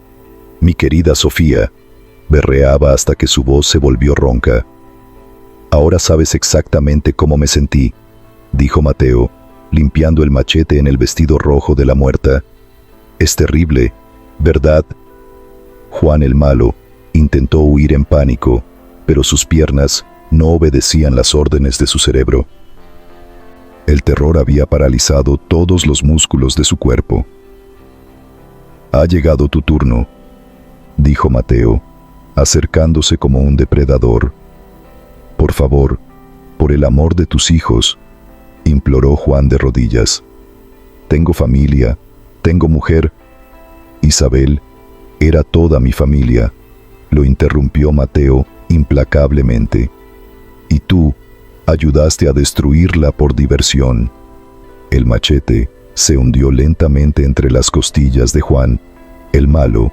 mi querida Sofía, berreaba hasta que su voz se volvió ronca. Ahora sabes exactamente cómo me sentí, dijo Mateo, limpiando el machete en el vestido rojo de la muerta. Es terrible, ¿verdad? Juan el malo intentó huir en pánico, pero sus piernas no obedecían las órdenes de su cerebro. El terror había paralizado todos los músculos de su cuerpo. Ha llegado tu turno, dijo Mateo, acercándose como un depredador. Por favor, por el amor de tus hijos, imploró Juan de rodillas. Tengo familia, tengo mujer. Isabel era toda mi familia, lo interrumpió Mateo implacablemente. Y tú ayudaste a destruirla por diversión. El machete se hundió lentamente entre las costillas de Juan, el malo,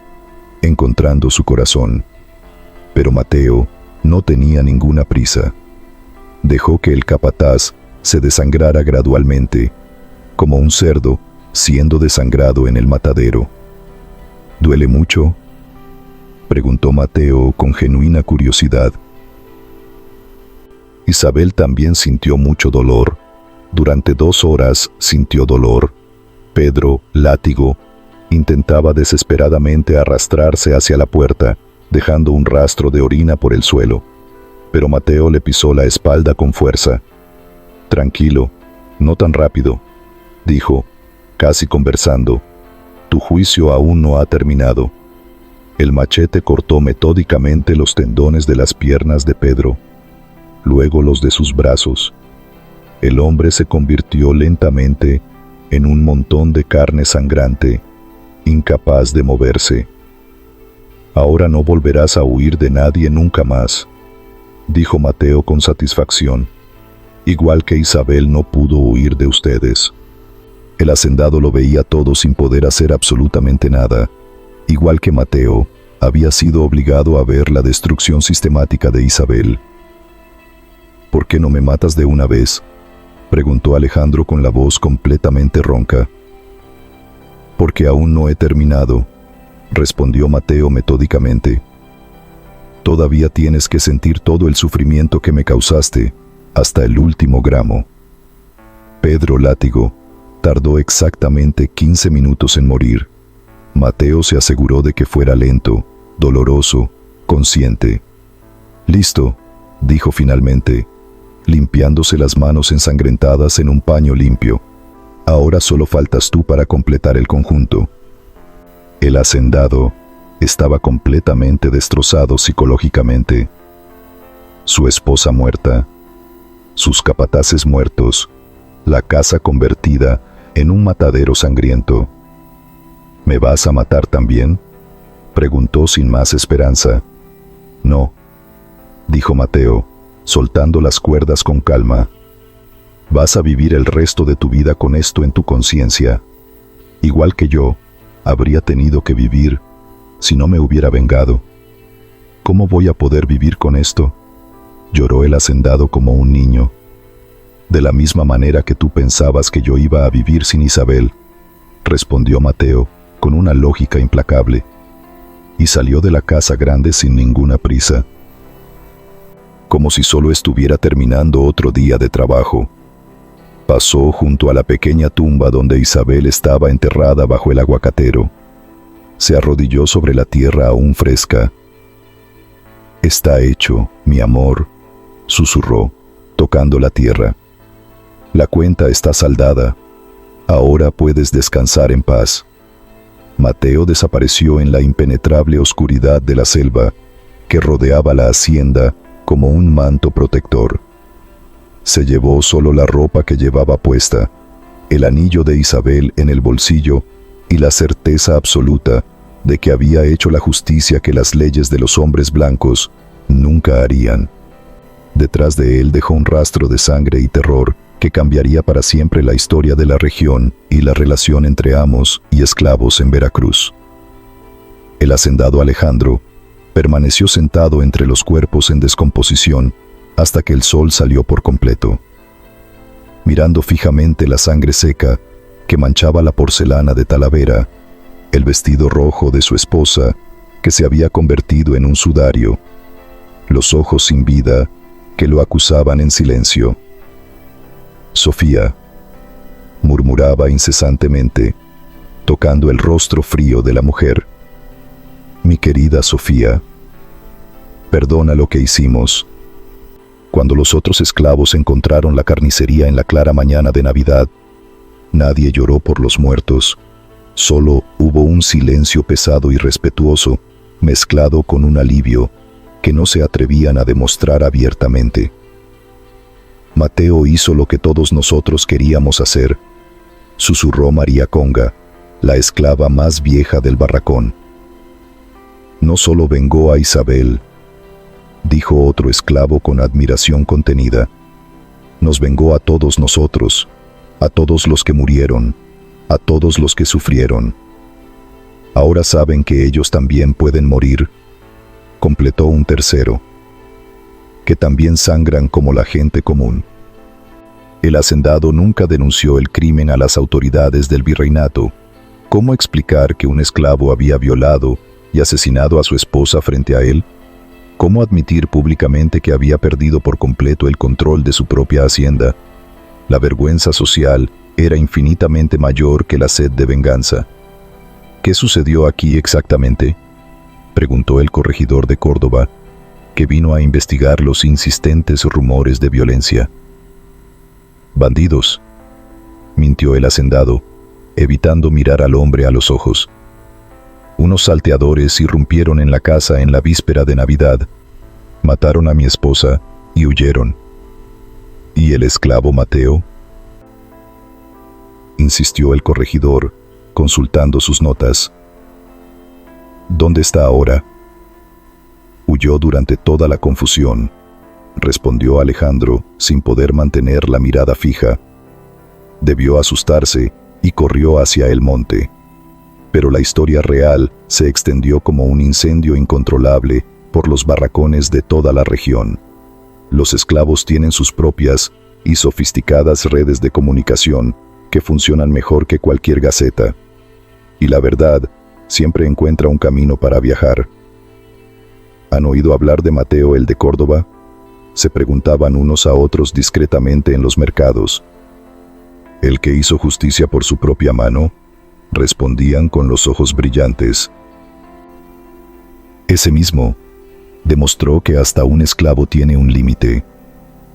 encontrando su corazón. Pero Mateo no tenía ninguna prisa. Dejó que el capataz se desangrara gradualmente, como un cerdo siendo desangrado en el matadero. ¿Duele mucho?, preguntó Mateo con genuina curiosidad. Isabel también sintió mucho dolor. Durante 2 horas sintió dolor. Pedro, látigo, intentaba desesperadamente arrastrarse hacia la puerta, dejando un rastro de orina por el suelo. Pero Mateo le pisó la espalda con fuerza. Tranquilo, no tan rápido, dijo, casi conversando. Tu juicio aún no ha terminado. El machete cortó metódicamente los tendones de las piernas de Pedro, luego los de sus brazos. El hombre se convirtió lentamente en un montón de carne sangrante, incapaz de moverse. Ahora no volverás a huir de nadie nunca más, dijo Mateo con satisfacción, igual que Isabel no pudo huir de ustedes. El hacendado lo veía todo sin poder hacer absolutamente nada. Igual que Mateo, había sido obligado a ver la destrucción sistemática de Isabel. ¿Por qué no me matas de una vez?, preguntó Alejandro con la voz completamente ronca. Porque aún no he terminado, respondió Mateo metódicamente. Todavía tienes que sentir todo el sufrimiento que me causaste, hasta el último gramo. Pedro Látigo tardó exactamente 15 minutos en morir. Mateo se aseguró de que fuera lento, doloroso, consciente. Listo, dijo finalmente, limpiándose las manos ensangrentadas en un paño limpio. Ahora solo faltas tú para completar el conjunto. El hacendado estaba completamente destrozado psicológicamente. Su esposa muerta, sus capataces muertos, la casa convertida en un matadero sangriento. ¿Me vas a matar también?, preguntó sin más esperanza. No, dijo Mateo, soltando las cuerdas con calma. Vas a vivir el resto de tu vida con esto en tu conciencia. Igual que yo, habría tenido que vivir si no me hubiera vengado. ¿Cómo voy a poder vivir con esto?, lloró el hacendado como un niño. De la misma manera que tú pensabas que yo iba a vivir sin Isabel, respondió Mateo con una lógica implacable, y salió de la casa grande sin ninguna prisa, como si solo estuviera terminando otro día de trabajo. Pasó junto a la pequeña tumba donde Isabel estaba enterrada bajo el aguacatero. Se arrodilló sobre la tierra aún fresca. Está hecho, mi amor, susurró, tocando la tierra. La cuenta está saldada. Ahora puedes descansar en paz. Mateo desapareció en la impenetrable oscuridad de la selva que rodeaba la hacienda como un manto protector. Se llevó solo la ropa que llevaba puesta, el anillo de Isabel en el bolsillo y la certeza absoluta de que había hecho la justicia que las leyes de los hombres blancos nunca harían. Detrás de él dejó un rastro de sangre y terror que cambiaría para siempre la historia de la región y la relación entre amos y esclavos en Veracruz. El hacendado Alejandro permaneció sentado entre los cuerpos en descomposición hasta que el sol salió por completo. Mirando fijamente la sangre seca que manchaba la porcelana de Talavera, el vestido rojo de su esposa que se había convertido en un sudario, los ojos sin vida que lo acusaban en silencio. Sofía, murmuraba incesantemente, tocando el rostro frío de la mujer. Mi querida Sofía, perdona lo que hicimos. Cuando los otros esclavos encontraron la carnicería en la clara mañana de Navidad, nadie lloró por los muertos, solo hubo un silencio pesado y respetuoso, mezclado con un alivio que no se atrevían a demostrar abiertamente. Mateo hizo lo que todos nosotros queríamos hacer, susurró María Conga, la esclava más vieja del barracón. No solo vengó a Isabel, dijo otro esclavo con admiración contenida, nos vengó a todos nosotros, a todos los que murieron, a todos los que sufrieron. Ahora saben que ellos también pueden morir, completó un tercero, que también sangran como la gente común. El hacendado nunca denunció el crimen a las autoridades del virreinato. ¿Cómo explicar que un esclavo había violado y asesinado a su esposa frente a él? ¿Cómo admitir públicamente que había perdido por completo el control de su propia hacienda? La vergüenza social era infinitamente mayor que la sed de venganza. ¿Qué sucedió aquí exactamente?, preguntó el corregidor de Córdoba, que vino a investigar los insistentes rumores de violencia. Bandidos, mintió el hacendado, evitando mirar al hombre a los ojos. Unos salteadores irrumpieron en la casa en la víspera de Navidad, mataron a mi esposa y huyeron. ¿Y el esclavo Mateo?, insistió el corregidor, consultando sus notas. ¿Dónde está ahora? Huyó durante toda la confusión, respondió Alejandro, sin poder mantener la mirada fija. Debió asustarse y corrió hacia el monte. Pero la historia real se extendió como un incendio incontrolable por los barracones de toda la región. Los esclavos tienen sus propias y sofisticadas redes de comunicación que funcionan mejor que cualquier gaceta. Y la verdad siempre encuentra un camino para viajar. ¿Han oído hablar de Mateo el de Córdoba?, se preguntaban unos a otros discretamente en los mercados. ¿El que hizo justicia por su propia mano?, respondían con los ojos brillantes. Ese mismo demostró que hasta un esclavo tiene un límite,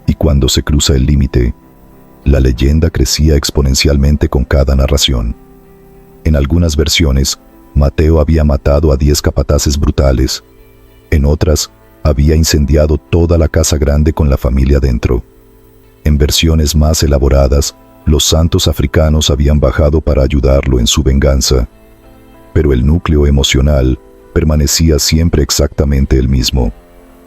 y cuando se cruza el límite, la leyenda crecía exponencialmente con cada narración. En algunas versiones, Mateo había matado a 10 capataces brutales. En otras, había incendiado toda la casa grande con la familia dentro. En versiones más elaboradas, los santos africanos habían bajado para ayudarlo en su venganza. Pero el núcleo emocional permanecía siempre exactamente el mismo.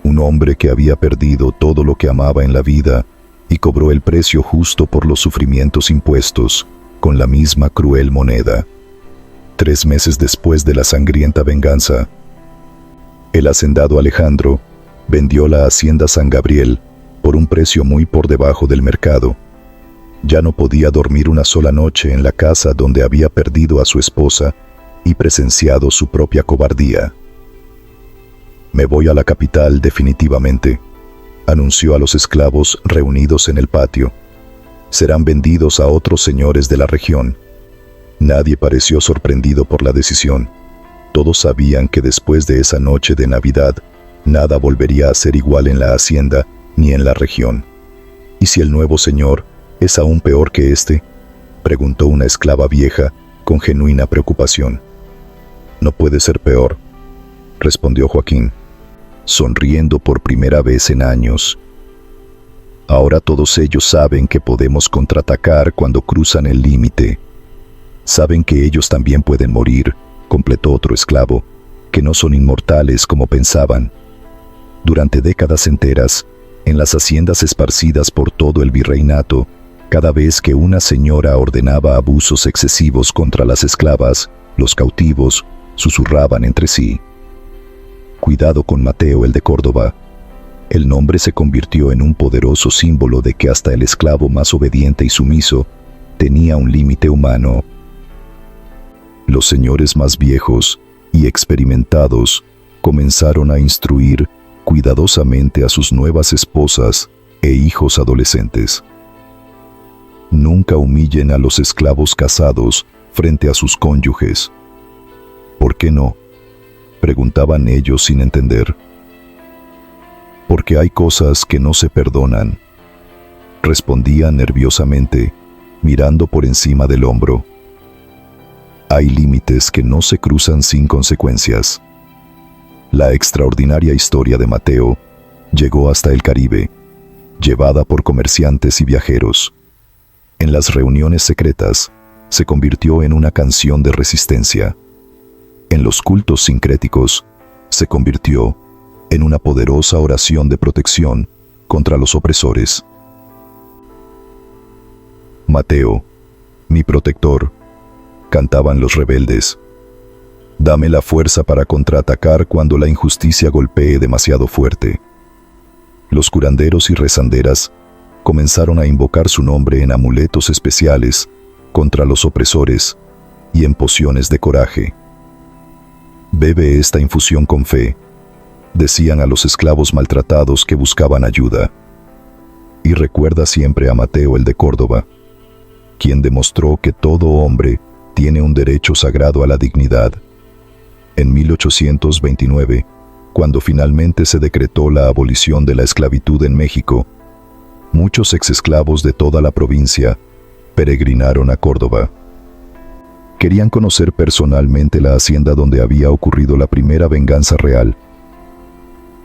Un hombre que había perdido todo lo que amaba en la vida y cobró el precio justo por los sufrimientos impuestos, con la misma cruel moneda. 3 meses después de la sangrienta venganza, el hacendado Alejandro vendió la hacienda San Gabriel por un precio muy por debajo del mercado. Ya no podía dormir una sola noche en la casa donde había perdido a su esposa y presenciado su propia cobardía. Me voy a la capital definitivamente, anunció a los esclavos reunidos en el patio. Serán vendidos a otros señores de la región. Nadie pareció sorprendido por la decisión. Todos sabían que después de esa noche de Navidad, nada volvería a ser igual en la hacienda ni en la región. ¿Y si el nuevo señor es aún peor que este?, preguntó una esclava vieja con genuina preocupación. No puede ser peor, respondió Joaquín, sonriendo por primera vez en años. Ahora todos ellos saben que podemos contraatacar cuando cruzan el límite. Saben que ellos también pueden morir, completó otro esclavo, que no son inmortales como pensaban. Durante décadas enteras, en las haciendas esparcidas por todo el virreinato, cada vez que una señora ordenaba abusos excesivos contra las esclavas, los cautivos susurraban entre sí: «Cuidado con Mateo el de Córdoba». El nombre se convirtió en un poderoso símbolo de que hasta el esclavo más obediente y sumiso tenía un límite humano. Los señores más viejos y experimentados comenzaron a instruir cuidadosamente a sus nuevas esposas e hijos adolescentes. Nunca humillen a los esclavos casados frente a sus cónyuges. ¿Por qué no?, preguntaban ellos sin entender. Porque hay cosas que no se perdonan, respondía nerviosamente, mirando por encima del hombro. Hay límites que no se cruzan sin consecuencias. La extraordinaria historia de Mateo llegó hasta el Caribe, llevada por comerciantes y viajeros. En las reuniones secretas, se convirtió en una canción de resistencia. En los cultos sincréticos, se convirtió en una poderosa oración de protección contra los opresores. Mateo, mi protector, cantaban los rebeldes. Dame la fuerza para contraatacar cuando la injusticia golpee demasiado fuerte. Los curanderos y rezanderas comenzaron a invocar su nombre en amuletos especiales contra los opresores y en pociones de coraje. Bebe esta infusión con fe, decían a los esclavos maltratados que buscaban ayuda. Y recuerda siempre a Mateo el de Córdoba, quien demostró que todo hombre tiene un derecho sagrado a la dignidad. En 1829, cuando finalmente se decretó la abolición de la esclavitud en México, muchos exesclavos de toda la provincia peregrinaron a Córdoba. Querían conocer personalmente la hacienda donde había ocurrido la primera venganza real.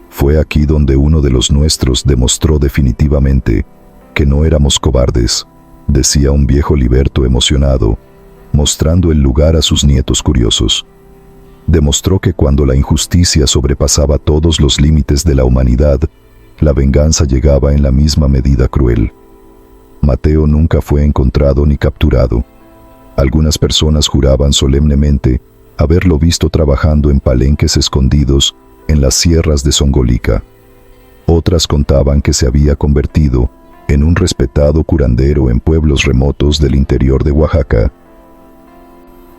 Fue aquí donde uno de los nuestros demostró definitivamente que no éramos cobardes, decía un viejo liberto emocionado, mostrando el lugar a sus nietos curiosos. Demostró que cuando la injusticia sobrepasaba todos los límites de la humanidad, la venganza llegaba en la misma medida cruel. Mateo nunca fue encontrado ni capturado. Algunas personas juraban solemnemente haberlo visto trabajando en palenques escondidos en las sierras de Zongolica. Otras contaban que se había convertido en un respetado curandero en pueblos remotos del interior de Oaxaca.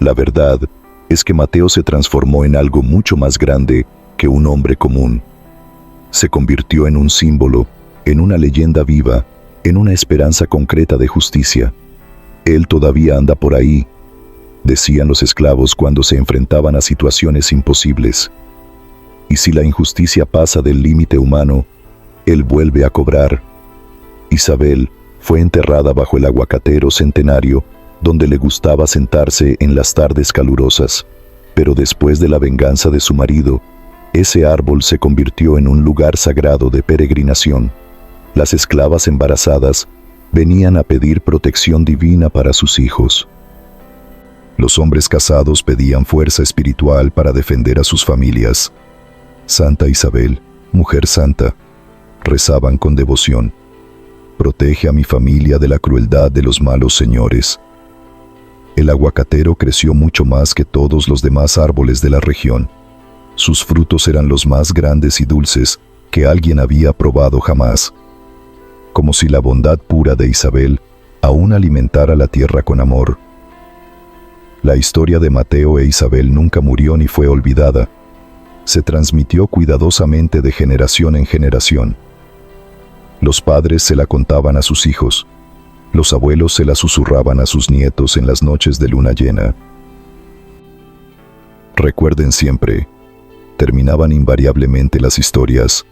La verdad es que Mateo se transformó en algo mucho más grande que un hombre común. Se convirtió en un símbolo, en una leyenda viva, en una esperanza concreta de justicia. Él todavía anda por ahí, decían los esclavos cuando se enfrentaban a situaciones imposibles. Y si la injusticia pasa del límite humano, él vuelve a cobrar. Isabel fue enterrada bajo el aguacatero centenario, donde le gustaba sentarse en las tardes calurosas, pero después de la venganza de su marido, ese árbol se convirtió en un lugar sagrado de peregrinación. Las esclavas embarazadas venían a pedir protección divina para sus hijos. Los hombres casados pedían fuerza espiritual para defender a sus familias. Santa Isabel, mujer santa, rezaban con devoción. Protege a mi familia de la crueldad de los malos señores. El aguacatero creció mucho más que todos los demás árboles de la región. Sus frutos eran los más grandes y dulces que alguien había probado jamás. Como si la bondad pura de Isabel aún alimentara la tierra con amor. La historia de Mateo e Isabel nunca murió ni fue olvidada. Se transmitió cuidadosamente de generación en generación. Los padres se la contaban a sus hijos. Los abuelos se la susurraban a sus nietos en las noches de luna llena. Recuerden siempre, terminaban invariablemente las historias: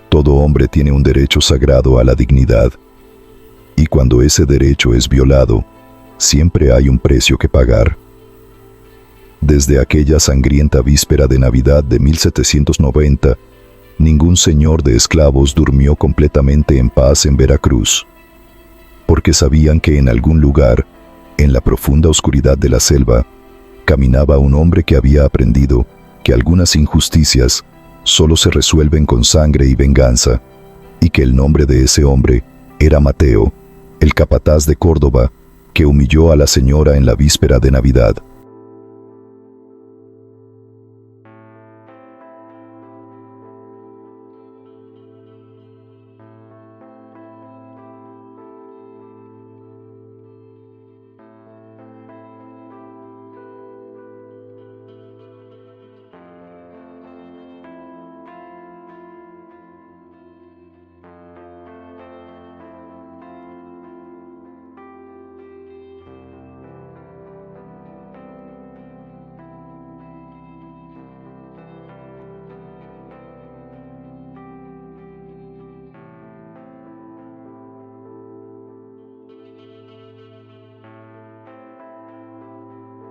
todo hombre tiene un derecho sagrado a la dignidad. Y cuando ese derecho es violado, siempre hay un precio que pagar. Desde aquella sangrienta víspera de Navidad de 1790, ningún señor de esclavos durmió completamente en paz en Veracruz, porque sabían que en algún lugar, en la profunda oscuridad de la selva, caminaba un hombre que había aprendido que algunas injusticias solo se resuelven con sangre y venganza, y que el nombre de ese hombre era Mateo, el capataz de Córdoba, que humilló a la señora en la víspera de Navidad.